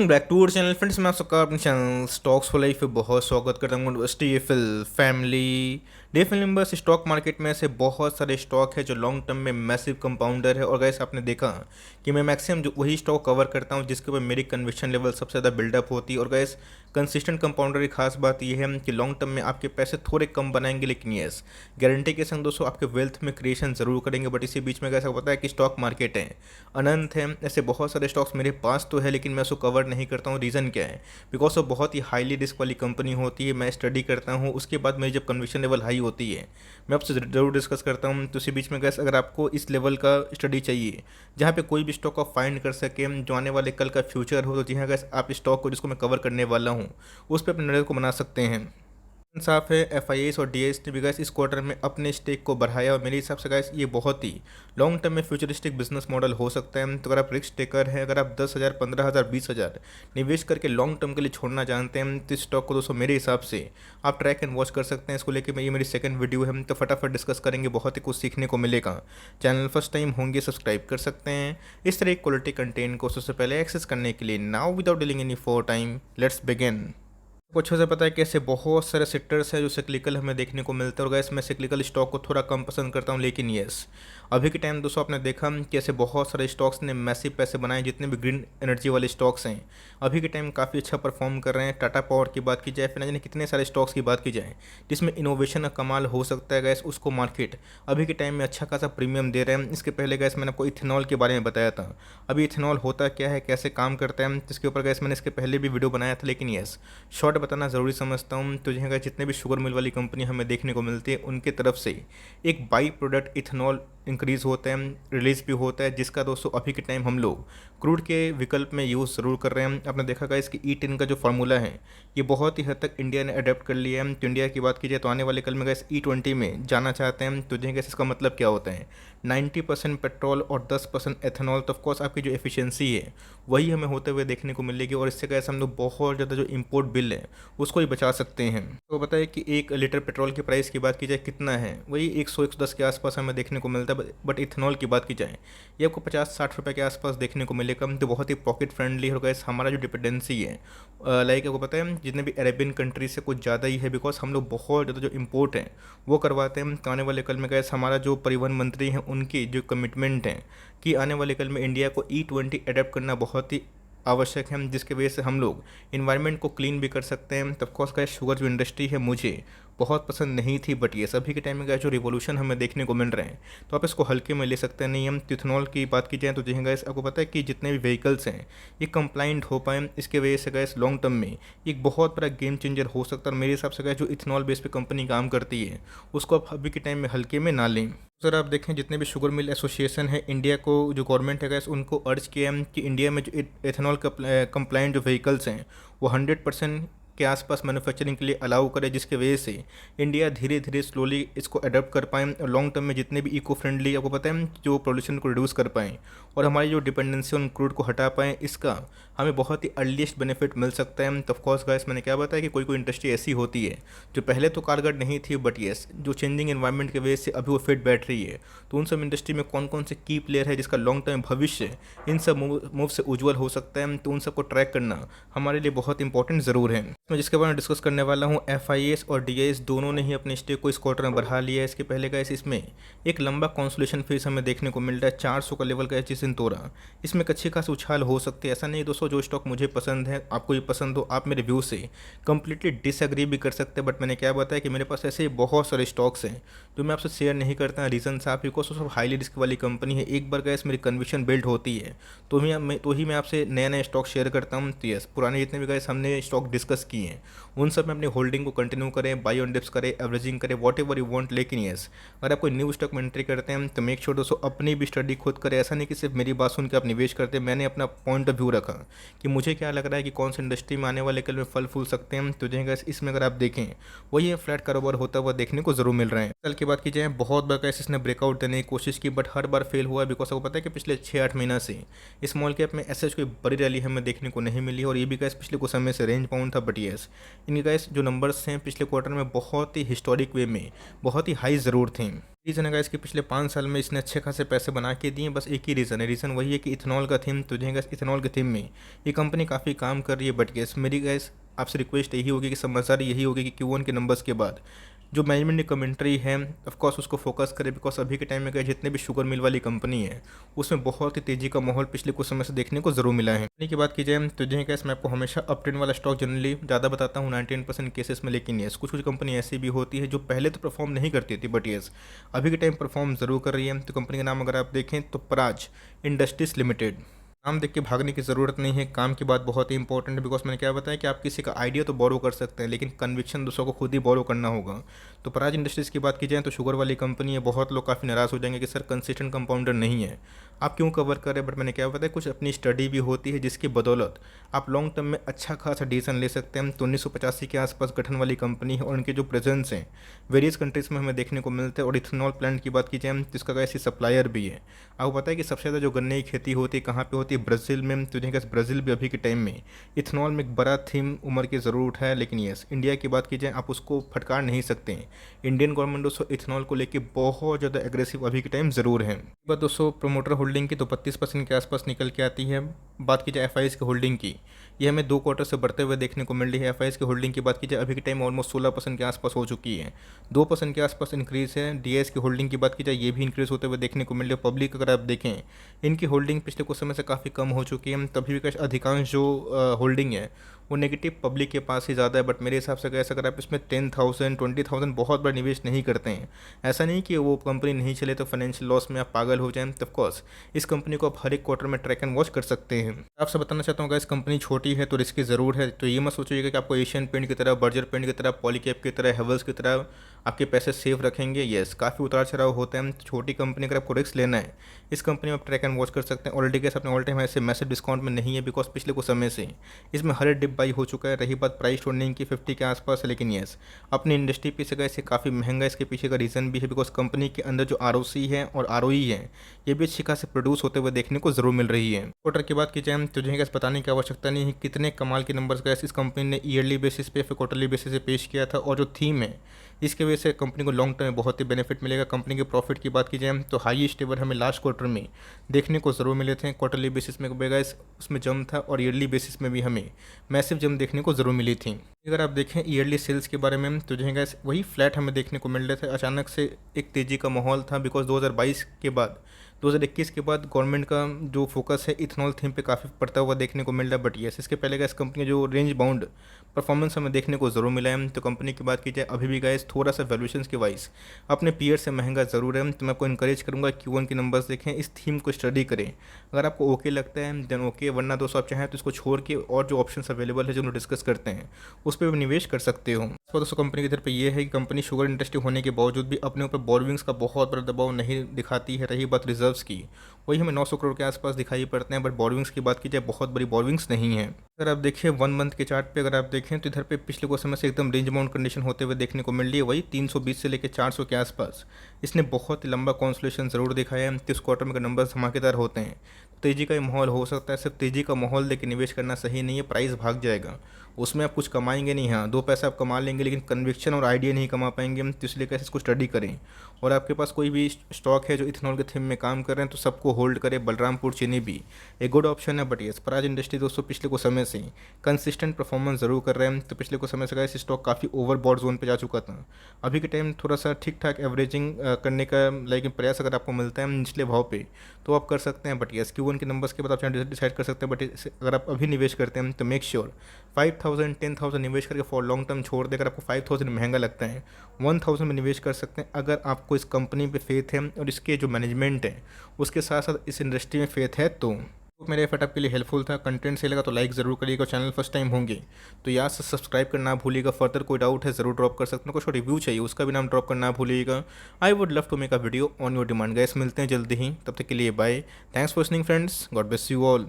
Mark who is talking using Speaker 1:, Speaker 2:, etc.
Speaker 1: Back to our channel friends. मैं आप सबका अपने चैनल स्टॉक्स फॉर लाइफ पे बहुत स्वागत करता हूँ। TfL family definitely members, stock market में ऐसे बहुत सारे स्टॉक है जो लॉन्ग टर्म में मैसिव कंपाउंडर है। और गैस आपने देखा कि मैं मैक्सिमम जो वही स्टॉक कवर करता हूँ जिसके ऊपर मेरी कन्विक्शन लेवल सबसे ज़्यादा बिल्डअप होती है। और गैस कंसिस्टेंट कंपाउंडर की खास बात यह है कि लॉन्ग टर्म में आपके पैसे थोड़े कम बनाएंगे, लेकिन यस गारंटी के संग दोस्तों आपके वेल्थ में क्रिएशन जरूर करेंगे। बट इसी बीच में कैसा पता है कि स्टॉक मार्केट है, अनंत है, ऐसे बहुत सारे स्टॉक्स मेरे पास तो है लेकिन मैं उसको कवर नहीं करता हूँ। रीज़न क्या है? बिकॉज वो बहुत ही हाईली रिस्क वाली कंपनी होती है। मैं स्टडी करता हूँ, उसके बाद मेरी जब कन्विक्शन लेवल हाई होती है मैं आपसे ज़रूर डिस्कस करता हूँ। तो इसी बीच में गैस अगर आपको इस लेवल का स्टडी चाहिए जहाँ पे कोई भी स्टॉक आप फाइंड कर सके जो आने वाले कल का फ्यूचर हो, तो जी हाँ गैस आप स्टॉक को जिसको मैं कवर करने वाला हूँ उस पर अपने नज़र को बना सकते हैं। साफ है, एफ और डी ने भी गैस इस क्वार्टर में अपने स्टेक को बढ़ाया और मेरे हिसाब से गैस ये बहुत ही लॉन्ग टर्म में फ्यूचरिस्टिक बिजनेस मॉडल हो सकता है। तो अगर आप रिस्क टेकर हैं, अगर आप 10,000 15,000 20,000 निवेश करके लॉन्ग टर्म के लिए छोड़ना जानते हैं तो इस स्टॉक को दोस्तों मेरे हिसाब से आप ट्रैक एंड वॉच कर सकते हैं। इसको लेकर ये मेरी सेकंड वीडियो है, तो फटाफट डिस्कस करेंगे, बहुत ही कुछ सीखने को मिलेगा। चैनल फर्स्ट टाइम होंगे सब्सक्राइब कर सकते हैं इस तरह क्वालिटी कंटेंट को सबसे पहले एक्सेस करने के लिए। Now without dealing any four time let's begin. कुछ से पता है कि ऐसे बहुत सारे सेक्टर्स हैं जो सिक्लिकल हमें देखने को मिलते हैं। और गैस मैं सिक्लिकल स्टॉक को थोड़ा कम पसंद करता हूं, लेकिन यस अभी के टाइम दोस्तों आपने देखा कि ऐसे बहुत सारे स्टॉक्स ने मैसिव पैसे बनाए। जितने भी ग्रीन एनर्जी वाले स्टॉक्स हैं अभी के टाइम काफ़ी अच्छा परफॉर्म कर रहे हैं। टाटा पावर की बात की जाए, फिर न जाने कितने सारे स्टॉक्स की बात की जाए जिसमें इनोवेशन का कमाल हो सकता है। गैस उसको मार्केट अभी के टाइम में अच्छा खासा प्रीमियम दे रहे हैं। इसके पहले गैस मैंने आपको इथेनॉल के बारे में बताया था। अभी इथेनॉल होता क्या है, कैसे काम करता है, इसके ऊपर गैस मैंने इसके पहले भी वीडियो बनाया था, लेकिन यस शॉर्ट बताना ज़रूरी समझता हूँ। तो यहाँ जितने भी शुगर मिल वाली कंपनी हमें देखने को मिलती है उनके तरफ से एक बाई प्रोडक्ट इथेनॉल इंक्रीज़ होता है, रिलीज भी होता है, जिसका दोस्तों अभी के टाइम हम लोग क्रूड के विकल्प में यूज़ ज़रूर कर रहे हैं। आपने देखा इसकी E10 का जो फार्मूला है ये बहुत ही हद तक इंडिया ने अडेप्ट कर लिया है। तो इंडिया की बात की जाए तो आने वाले कल में गैस E20 में जाना चाहते हैं। तो गैस इसका मतलब क्या होता है, 90% पेट्रोल और 10% एथेनॉल। तो ऑफकोर्स आपकी जो एफिशिएंसी है वही हमें होते हुए देखने को मिलेगी और इससे गैस हम लोग बहुत ज़्यादा जो इम्पोर्ट बिल है उसको ही बचा सकते हैं। तो बताइए कि 1 लीटर पेट्रोल की प्राइस की बात की जाए कितना है, वही 100-110 के आसपास हमें देखने को मिलता है। बट इथेनॉल की बात की जाए ये आपको 50-60 रुपये के आसपास देखने को मिलेगा। तो बहुत ही पॉकेट फ्रेंडली है। और गैस हमारा जो डिपेंडेंसी है लाइक आपको पता है जितने भी अरेबियन कंट्री से कुछ ज़्यादा ही है, बिकॉज हम लोग बहुत ज़्यादा जो इम्पोर्ट है वो करवाते हैं। तो आने वाले कल में गैस हमारा जो परिवहन मंत्री हैं उनकी जो कमिटमेंट है कि आने वाले कल में इंडिया को E20 अडेप्ट करना बहुत ही आवश्यक है, जिसके वजह से हम लोग इन्वायरमेंट को क्लीन भी कर सकते हैं। तब कोर्स का शुगर जो इंडस्ट्री है मुझे बहुत पसंद नहीं थी, बट ये सभी के टाइम में गैस जो रिवोल्यूशन हमें देखने को मिल रहे हैं तो आप इसको हल्के में ले सकते हैं। नहीं हम इथेनॉल की बात की जाए तो जी गैस आपको पता है कि जितने भी व्हीकल्स हैं ये कंप्लाइंट हो पाए, इसके वजह से गैस लॉन्ग टर्म में एक बहुत बड़ा गेम चेंजर हो सकता है। और मेरे हिसाब से गैस जो इथेनॉल बेस पे कंपनी काम करती है उसको आप अभी के टाइम में हल्के में ना लें। सर आप देखें जितने भी शुगर मिल एसोसिएशन है इंडिया को, जो गवर्नमेंट है गैस उनको अर्ज किया है कि इंडिया में जो एथेनॉल कंप्लाइंट जो व्हीकल्स हैं वो 100% के आसपास मैन्युफैक्चरिंग के लिए अलाउ करे, जिसके वजह से इंडिया धीरे धीरे स्लोली इसको अडॉप्ट कर पाएँ और लॉन्ग टर्म में जितने भी इको फ्रेंडली आपको पता है जो पोल्यूशन को रिड्यूस कर पाएँ और हमारी जो डिपेंडेंसी ऑन क्रूड को हटा पाएँ, इसका हमें बहुत ही अर्लीस्ट बेनिफिट मिल सकता है। तो ऑफकोर्स गैस मैंने क्या बताया कि कोई कोई इंडस्ट्री ऐसी होती है जो पहले तो कारगर नहीं थी, बट येस जो चेंजिंग एनवायरनमेंट की वजह से अभी वो फिट बैठ रही है। तो उन सब इंडस्ट्री में कौन कौन से की प्लेयर है जिसका लॉन्ग टर्म भविष्य इन सब मूव से उज्जवल हो सकता है, तो उन सबको ट्रैक करना हमारे लिए बहुत इंपॉर्टेंट ज़रूर है। मैं जिसके बारे में डिस्कस करने वाला हूँ, FIS और DIS दोनों ने ही अपने स्टेक को इस क्वार्टर में बढ़ा लिया है। इसके पहले गैस इसमें एक लंबा कॉन्सोलेशन फेज हमें देखने को मिल रहा है। 400 का लेवल का जिस दिन तोड़ा इसमें एक अच्छी खासी उछाल हो सकती है। ऐसा नहीं दोस्तों जो स्टॉक मुझे पसंद है आपको ये पसंद हो, आप मेरे व्यू से कंप्लीटली डिसएग्री भी कर सकते हैं। बट मैंने क्या बताया कि मेरे पास ऐसे बहुत सारे स्टॉक्स हैं जो मैं आपसे शेयर नहीं करता। रीज़न साफ बिकॉज सब हाईली रिस्क वाली कंपनी है। एक बार गैस मेरी कन्विक्शन बिल्ड होती है तो ही मैं आपसे नया नया स्टॉक शेयर करता हूँ। तो यस पुराने जितने भी गैस हमने स्टॉक डिस्कस किए हैं उन सब में अपनी होल्डिंग को कंटिन्यू करें, बाई ऑन डिप्स करें, एवरेजिंग करें, वॉट एवर यू वांट। लेकिन यस अगर आप कोई न्यू स्टॉक में एंट्री करते हैं तो मेक श्योर दोस्तों अपनी भी स्टडी खुद करें। ऐसा नहीं कि सिर्फ मेरी बात सुन के आप निवेश करते हैं। मैंने अपना पॉइंट ऑफ व्यू रखा कि मुझे क्या लग रहा है कि कौन सी इंडस्ट्री में आने वाले कल में फल फूल सकते हैं। तो जो इसमें अगर आप देखें वही फ्लैट कारोबार होता हुआ देखने को जरूर मिल रहे हैं। कल की बात की जाए बहुत बार कैसे इसने ब्रेकआउट देने की कोशिश की बट हर बार फेल हुआ, बिकॉज आपको पता है कि पिछले 6-8 महीना से स्मॉल कैप में ऐसे कोई बड़ी रैली हमें देखने को नहीं मिली और ये भी कैसे पिछले कुछ समय से रेंज बाउंड था। बट येस इनके गाइस जो नंबर्स हैं पिछले क्वार्टर में बहुत ही हिस्टोरिक वे में बहुत ही हाई ज़रूर थे। रीज़न है गाइस कि पिछले 5 साल में इसने अच्छे खासे पैसे बना के दिए। बस एक ही रीज़न वही है कि इथेनॉल का थीम। तो जो गाइस इथेनॉल के थीम में ये कंपनी काफ़ी काम कर रही है। बट गैस मेरी गाइस आपसे रिक्वेस्ट यही होगी कि समझदारी यही होगी कि Q1 के नंबर्स के बाद जो मैनेजमेंट ने कमेंट्री है ऑफ कोर्स उसको फोकस करे। बिकॉज अभी के टाइम में क्या जितने भी शुगर मिल वाली कंपनी है उसमें बहुत ही तेज़ी का माहौल पिछले कुछ समय से देखने को ज़रूर मिला है। कंपनी की बात की जाए तो जो कैसे मैं आपको हमेशा अप ट्रेंड वाला स्टॉक जनरली ज़्यादा बताता हूँ 99% केसेस में। लेकिन येस कुछ कुछ कंपनी ऐसी भी होती है जो पहले तो परफॉर्म नहीं करती थी बट येस अभी के टाइम परफॉर्म ज़रूर कर रही है। तो कंपनी का नाम अगर आप देखें तो पराज इंडस्ट्रीज लिमिटेड। नाम देख के भागने की ज़रूरत नहीं है। काम की बात बहुत ही इंपॉर्टेंट है। बिकॉज मैंने क्या बताया कि आप किसी का आइडिया तो बोरो कर सकते हैं लेकिन कन्विक्शन दूसरों को खुद ही बोरो करना होगा। तो पराज इंडस्ट्रीज़ की बात की जाए तो शुगर वाली कंपनी है। बहुत लोग काफ़ी नाराज़ हो जाएंगे कि सर कंसिस्टेंट कंपाउंडर नहीं है आप क्यों कवर करें। बट मैंने क्या बताया कुछ अपनी स्टडी भी होती है जिसकी बदौलत आप लॉन्ग टर्म में अच्छा खासा डिसीजन ले सकते हैं। तो 1985 के आसपास गठन वाली कंपनी है और उनके जो प्रेजेंस हैं वेरियस कंट्रीज़ में हमें देखने को मिलते हैं। और इथेनॉल प्लांट की बात की जाए तो इसका ऐसी सप्लायर भी है। आपको पता है कि सबसे ज़्यादा जो गन्ने की खेती होती है कहाँ पे होती है ब्राज़ील में। तो देखिए ब्राज़ील भी अभी के टाइम में इथेनॉल में एक बड़ा थीम उम्र की ज़रूर उठाया। लेकिन येस इंडिया की बात की जाए आप उसको फटकार नहीं सकते हैं। इंडियन गवर्नमेंट दोस्तों इथेनॉल को लेके बहुत ज़्यादा एग्रेसिव अभी के टाइम ज़रूर है। बात दोस्तों प्रोमोटर होल्डिंग की तो 32% के आसपास निकल के आती है। बात की जाए एफ की होल्डिंग की ये हमें 2 क्वार्टर से बढ़ते हुए देखने को मिल रही है। एफ की होल्डिंग की बात की जाए अभी के टाइम ऑलमोस्ट 16% के आसपास हो चुकी है। 2% के आसपास इंक्रीज़ है। डीएस की होल्डिंग की बात की जाए ये भी इंक्रीज़ होते हुए देखने को मिल रही है। पब्लिक अगर आप देखें इनकी होल्डिंग पिछले कुछ समय से काफ़ी कम हो चुकी है। तभी भी अधिकांश जो होल्डिंग है वो नेगेटिव पब्लिक के पास ही ज़्यादा है। बट मेरे हिसाब से कैसे अगर आप इसमें 10,000 20,000 बहुत बड़ा निवेश नहीं करते हैं ऐसा नहीं कि वो कंपनी नहीं चले तो फाइनेंशियल लॉस में आप पागल हो जाएं। तो ऑफकोर्स इस कंपनी को आप हर एक क्वार्टर में ट्रैक एंड वॉच कर सकते हैं। आपसे बताना चाहता हूँ इस कंपनी छोटी है तो रिस्की ज़रूर है। तो ये मत सोचिएगा कि आपको एशियन पेंट की तरह बर्जर पेंट की तरह पॉलीकैब की तरह हेवल्स की तरह आपके पैसे सेफ रखेंगे। येस काफ़ी उतार चढ़ाव होते हैं। छोटी कंपनी अगर आपको रिस्क लेना है इस कंपनी में आप ट्रैक एंड वॉच कर सकते हैं। ऑलरेडी कैसे अपने ऑल टाइम ऐसे मैसेज डिस्काउंट में नहीं है बिकॉज पिछले कुछ समय से इसमें हर डिप बाई हो चुका है। रही बात प्राइस टूर्निंग की 50 के आसपास है। लेकिन येस अपनी इंडस्ट्री पे से इसे काफ़ी महंगा इसके पीछे का रीज़न भी है बिकॉज कंपनी के अंदर जो ROC है और ROE है ये भी अच्छी खासी प्रोड्यूस होते हुए देखने को ज़रूर मिल रही है। क्वार्टर की बात की जाए तो जो है बताने की आवश्यकता नहीं है कितने कमाल के नंबर्स का इस कंपनी ने ईयरली बेसिस पे फिर क्वार्टरली बेसिस पे पेश किया था। और जो थीम है इसके वजह से कंपनी को लॉन्ग टर्म में बहुत ही बेनिफिट मिलेगा। कंपनी के प्रॉफिट की बात की जाए तो हाईएस्ट एवर हमें लास्ट क्वार्टर में देखने को ज़रूर मिले थे। क्वार्टरली बेसिस में गाइस उसमें जम था और ईयरली बेसिस में भी हमें मैसिव जम देखने को ज़रूर मिली थी। अगर आप देखें ईयरली सेल्स के बारे में तो जो है गाइस वही फ्लैट हमें देखने को मिल रहे थे। अचानक से एक तेज़ी का माहौल था बिकॉज 2022 के बाद 2021 के बाद गवर्नमेंट का जो फोकस है इथेनॉल थीम पे काफ़ी पड़ता हुआ देखने को मिल रहा है। बट येस इसके पहले गाइस कंपनी जो रेंज बाउंड परफॉर्मेंस हमें देखने को ज़रूर मिला है। तो कंपनी की बात की जाए अभी भी गाइस थोड़ा सा वैल्यूएशंस के वाइज अपने पीयर से महंगा ज़रूर है। तो मैं आपको इनकरेज करूँगा Q1 के नंबर्स देखें इस थीम को स्टडी करें। अगर आपको ओके लगता है देन ओके वरना दोस्तों आप चाहें तो इसको छोड़ के और जो ऑप्शन अवेलेबल है जो हम डिस्कस करते हैं उस पर भी निवेश कर सकते हो। तो दोस्तों कंपनी की इधर पे ये है कि कंपनी शुगर इंडस्ट्री होने के बावजूद भी अपने ऊपर बोरविंग्स का बहुत बड़ा दबाव नहीं दिखाती है। रही बात रिजर्व्स की वही हमें 900 करोड़ के आसपास दिखाई पड़ते हैं। बट बोरविंग्स की बात की जाए बहुत बड़ी बोरविंग्स नहीं है। अगर आप देखिए 1 मंथ के चार्ट पे अगर आप देखें तो इधर पे पिछले कुछ समय से एकदम रेंज बाउंड कंडीशन होते हुए देखने को मिल रही है। वही 320 से लेकर 400 के आसपास इसने बहुत ही लंबा कॉन्सोलेशन ज़रूर दिखाया है। तो इस क्वार्टर में नंबर्स धमाकेदार होते हैं तेज़ी का माहौल हो सकता है। सिर्फ तेज़ी का माहौल देख के निवेश करना सही नहीं है। प्राइस भाग जाएगा उसमें आप कुछ कमाएंगे नहीं। हाँ 2 पैसा आप कमा लेंगे लेकिन कन्विक्शन और आइडिया नहीं कमा पाएंगे। तो इसलिए कैसे इसको स्टडी करें। और आपके पास कोई भी स्टॉक है जो इथेनॉल के थीम में काम कर रहे हैं तो सबको होल्ड करें। बलरामपुर चीनी भी एक गुड ऑप्शन है। बट येस पराज इंडस्ट्री दोस्तों पिछले कुछ समय से कंसिस्टेंट परफॉर्मेंस ज़रूर कर रहे हैं। तो पिछले कुछ समय से इस स्टॉक काफ़ी ओवरबॉट जोन पे जा चुका था। अभी के टाइम थोड़ा सा ठीक ठाक एवरेजिंग करने का प्रयास अगर आपको मिलता है निचले भाव पे तो आप कर सकते हैं। बट येस Q1 के नंबर्स के बाद आप डिसाइड कर सकते हैं। बट अगर आप अभी निवेश करते हैं तो मेक श्योर 5,000 10,000 निवेश करके फॉर लॉन्ग टर्म छोड़ दे। अगर आपको 5,000 महंगा लगता है 1,000 में निवेश कर सकते हैं अगर आपको इस कंपनी पे फेथ है और इसके जो मैनेजमेंट है उसके साथ साथ इस इंडस्ट्री में फेथ है। तो मेरे एफर्ट आपके लिए हेल्पफुल था। कंटेंट सही लगा तो लाइक ज़रूर करिएगा। चैनल फर्स्ट टाइम होंगे तो यहाँ से सब्सक्राइब करना भूलिएगा। फर्दर कोई डाउट है ज़रूर ड्रॉप कर सकते हैं। कुछ रिव्यू चाहिए उसका भी नाम ड्रॉप करना भूलिएगा। I would love to make a video on your demand. Guys मिलते हैं जल्दी ही, तब तक के लिए bye. Thanks for listening friends. God bless you all.